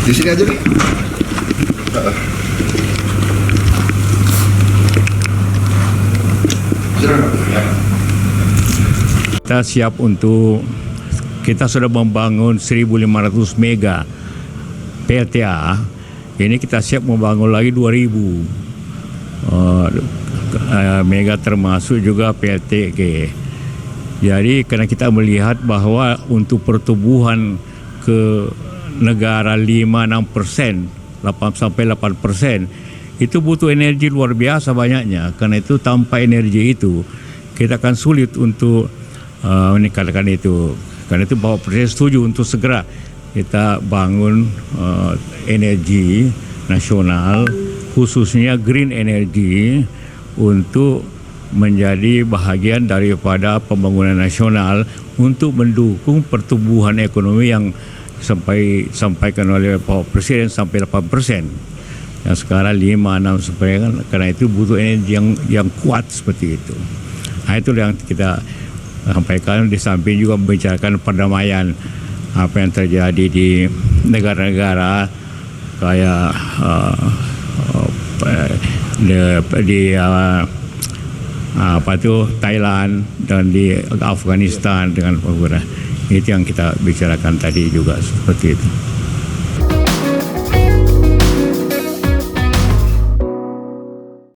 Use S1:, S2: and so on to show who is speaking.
S1: Di sini aja nih.
S2: Kita siap untuk, kita sudah membangun 1.500 mega PLTA. Ini kita siap membangun lagi 2.000 mega, termasuk juga PLTG. Jadi karena kita melihat bahwa untuk pertumbuhan ke negara 5-6%, 8% itu butuh energi luar biasa banyaknya. Karena itu tanpa energi itu kita akan sulit untuk meningkatkan itu. Karena itu Bapak Presiden setuju untuk segera kita bangun energi nasional, khususnya green energy, untuk menjadi bahagian daripada pembangunan nasional untuk mendukung pertumbuhan ekonomi yang sampaikan oleh Pak Presiden sampai 8%. Yang sekarang 5-6 supaya kan, karena itu butuh energi yang kuat seperti itu. Nah, itu yang kita sampaikan, di samping juga membicarakan perdamaian apa yang terjadi di negara-negara kayak Thailand dan di Afghanistan dengan Papua. Itu yang kita bicarakan tadi juga seperti itu.